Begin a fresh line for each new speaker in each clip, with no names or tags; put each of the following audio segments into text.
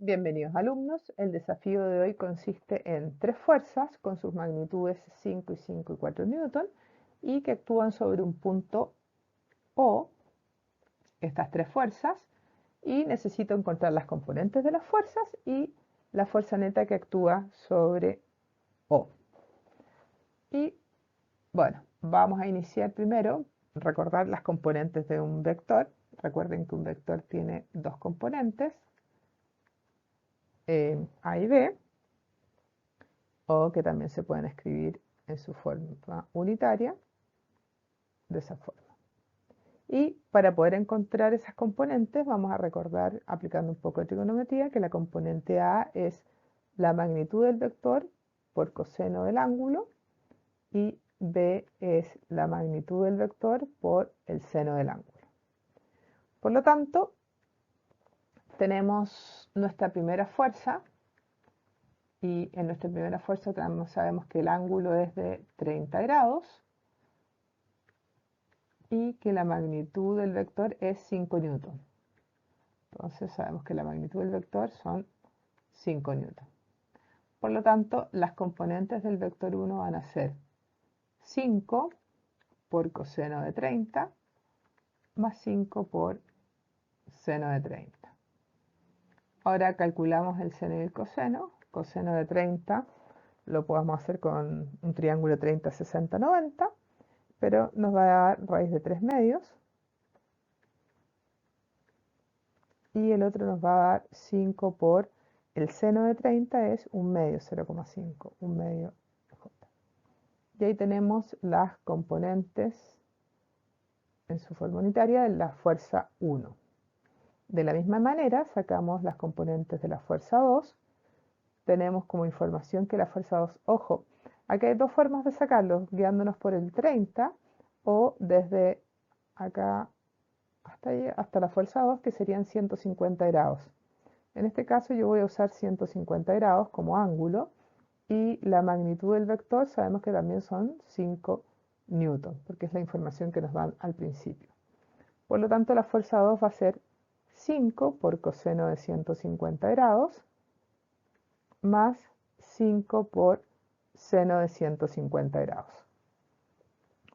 Bienvenidos alumnos, el desafío de hoy consiste en tres fuerzas con sus magnitudes 5 y 5 y 4 newton y que actúan sobre un punto O, estas tres fuerzas, y necesito encontrar las componentes de las fuerzas y la fuerza neta que actúa sobre O. Y bueno, vamos a iniciar primero, recordar las componentes de un vector. Recuerden que un vector tiene dos componentes, A y B, o que también se pueden escribir en su forma unitaria, de esa forma. Y para poder encontrar esas componentes vamos a recordar, aplicando un poco de trigonometría, que la componente A es la magnitud del vector por coseno del ángulo y B es la magnitud del vector por el seno del ángulo. Por lo tanto, tenemos nuestra primera fuerza y en nuestra primera fuerza sabemos que el ángulo es de 30 grados y que la magnitud del vector es 5 newton. Entonces sabemos que la magnitud del vector son 5 newton. Por lo tanto, las componentes del vector 1 van a ser 5 por coseno de 30 más 5 por seno de 30. Ahora calculamos el seno y el coseno. Coseno de 30 lo podemos hacer con un triángulo 30, 60, 90, pero nos va a dar raíz de 3 medios. Y el otro nos va a dar 5 por el seno de 30 es 1 medio, 0,5, 1 medio j. Y ahí tenemos las componentes en su forma unitaria de la fuerza 1. De la misma manera sacamos las componentes de la fuerza 2. Tenemos como información que la fuerza 2, ojo, aquí hay dos formas de sacarlo, guiándonos por el 30 o desde acá hasta la fuerza 2, que serían 150 grados. En este caso yo voy a usar 150 grados como ángulo y la magnitud del vector sabemos que también son 5 newton, porque es la información que nos dan al principio. Por lo tanto, la fuerza 2 va a ser 5 por coseno de 150 grados más 5 por seno de 150 grados.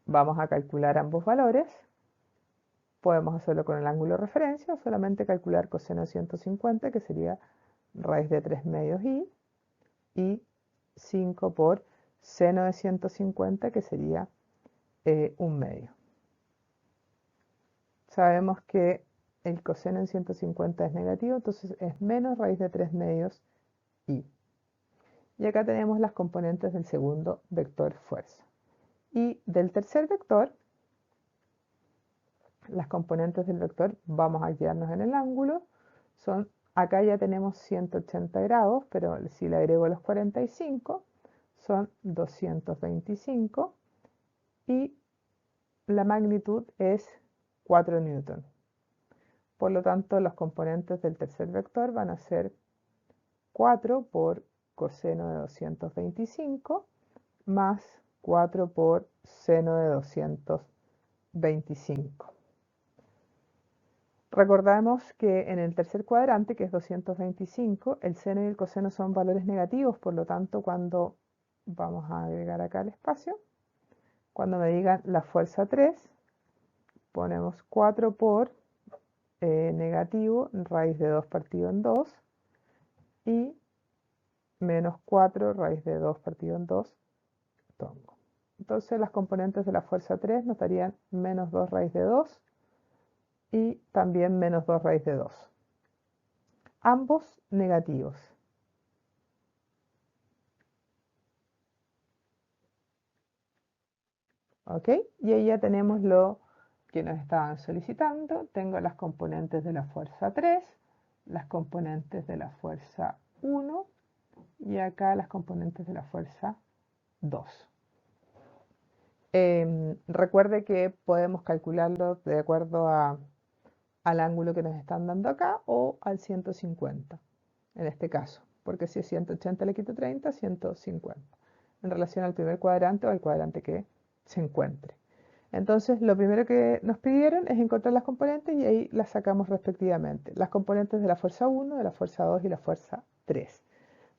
Vamos a calcular ambos valores. Podemos hacerlo con el ángulo de referencia o solamente calcular coseno de 150, que sería raíz de 3 medios y 5 por seno de 150, que sería 1 medio. Sabemos que el coseno en 150 es negativo, entonces es menos raíz de 3 medios y. Y acá tenemos las componentes del segundo vector fuerza. Y del tercer vector, las componentes del vector, vamos a guiarnos en el ángulo, son, acá ya tenemos 180 grados, pero si le agrego los 45, son 225 y la magnitud es 4 newton. Por lo tanto, los componentes del tercer vector van a ser 4 por coseno de 225 más 4 por seno de 225. Recordamos que en el tercer cuadrante, que es 225, el seno y el coseno son valores negativos, por lo tanto, cuando vamos a agregar acá el espacio, cuando me digan la fuerza 3, ponemos 4 por negativo raíz de 2 partido en 2 y menos 4 raíz de 2 partido en 2 tongo. Entonces las componentes de la fuerza 3 nos darían menos 2 raíz de 2 y también menos 2 raíz de 2. Ambos negativos. ¿Ok? Y ahí ya tenemos lo que nos estaban solicitando. Tengo las componentes de la fuerza 3, las componentes de la fuerza 1 y acá las componentes de la fuerza 2. Recuerde que podemos calcularlo de acuerdo al ángulo que nos están dando acá o al 150 en este caso, porque si es 180 le quito 30, 150 en relación al primer cuadrante o al cuadrante que se encuentre. Entonces, lo primero que nos pidieron es encontrar las componentes y ahí las sacamos respectivamente. Las componentes de la fuerza 1, de la fuerza 2 y la fuerza 3.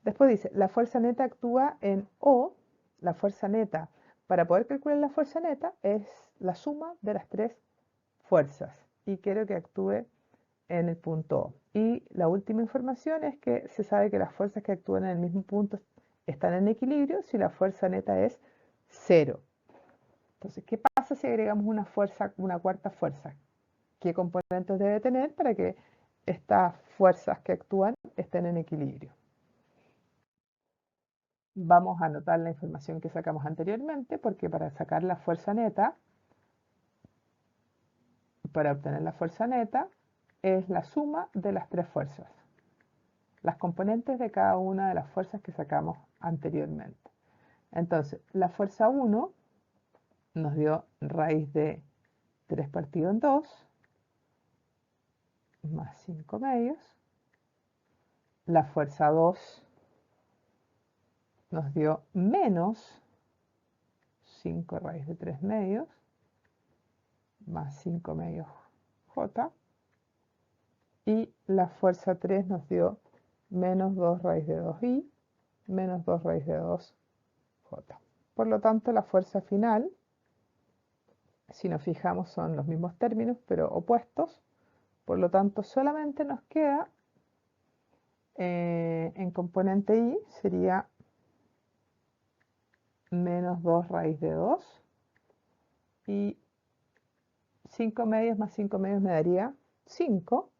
Después dice, la fuerza neta actúa en O. La fuerza neta, para poder calcular la fuerza neta, es la suma de las tres fuerzas. Y quiero que actúe en el punto O. Y la última información es que se sabe que las fuerzas que actúan en el mismo punto están en equilibrio si la fuerza neta es 0. Entonces, ¿qué pasa si agregamos una fuerza, una cuarta fuerza? ¿Qué componentes debe tener para que estas fuerzas que actúan estén en equilibrio? Vamos a anotar la información que sacamos anteriormente, porque para sacar la fuerza neta, para obtener la fuerza neta, es la suma de las tres fuerzas, las componentes de cada una de las fuerzas que sacamos anteriormente. Entonces, la fuerza 1 nos dio raíz de 3 partido en 2, más 5 medios. La fuerza 2 nos dio menos 5 raíz de 3 medios, más 5 medios J. Y la fuerza 3 nos dio menos 2 raíz de 2i, menos 2 raíz de 2j. Por lo tanto, la fuerza final, si nos fijamos, son los mismos términos, pero opuestos. Por lo tanto, solamente nos queda en componente i, sería menos 2 raíz de 2. Y 5 medios más 5 medios me daría 5.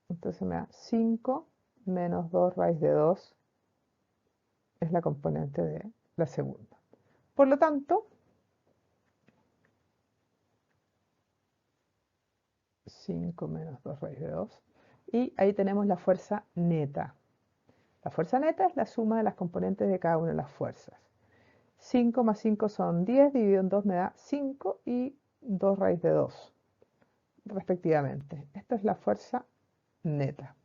Entonces me da 5 menos 2 raíz de 2 es la componente de la segunda. Por lo tanto, 5 menos 2 raíz de 2. Y ahí tenemos la fuerza neta. La fuerza neta es la suma de las componentes de cada una de las fuerzas. 5 más 5 son 10, dividido en 2 me da 5 y 2 raíz de 2, respectivamente. Esta es la fuerza neta.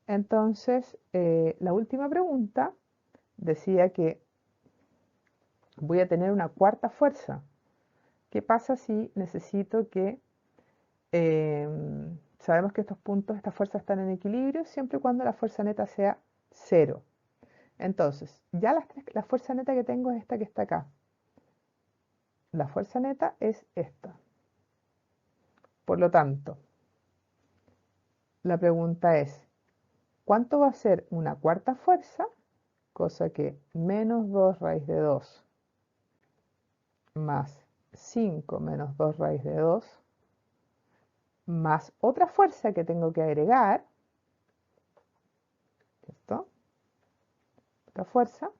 Entonces, la última pregunta decía que voy a tener una cuarta fuerza. ¿Qué pasa si necesito que... sabemos que estos puntos, estas fuerzas están en equilibrio siempre y cuando la fuerza neta sea 0. Entonces, ya la fuerza neta que tengo es esta que está acá. La fuerza neta es esta. Por lo tanto, la pregunta es, ¿cuánto va a ser una cuarta fuerza? Cosa que menos 2 raíz de 2 más 5 menos 2 raíz de 2 más otra fuerza que tengo que agregar, ¿cierto? Otra fuerza,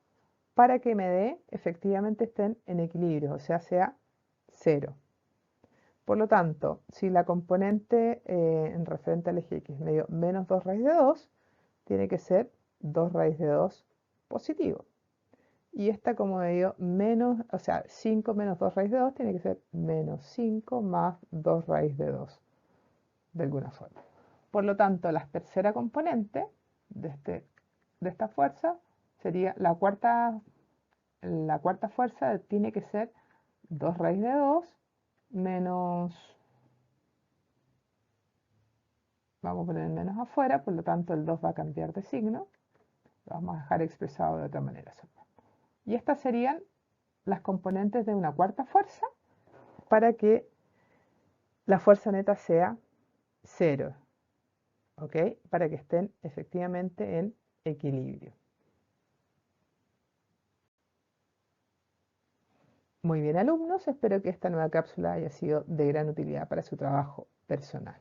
para que me dé, efectivamente estén en equilibrio, o sea 0. Por lo tanto, si la componente en referente al eje X me dio menos 2 raíz de 2, tiene que ser 2 raíz de 2 positivo. Y esta como me dio menos, o sea, 5 menos 2 raíz de 2 tiene que ser menos 5 más 2 raíz de 2, de alguna forma. Por lo tanto, la tercera componente de esta fuerza sería la cuarta fuerza, tiene que ser 2 raíz de 2 menos, vamos a poner el menos afuera, por lo tanto el 2 va a cambiar de signo, lo vamos a dejar expresado de otra manera. Y estas serían las componentes de una cuarta fuerza para que la fuerza neta sea 0, ¿ok? Para que estén efectivamente en equilibrio. Muy bien, alumnos, espero que esta nueva cápsula haya sido de gran utilidad para su trabajo personal.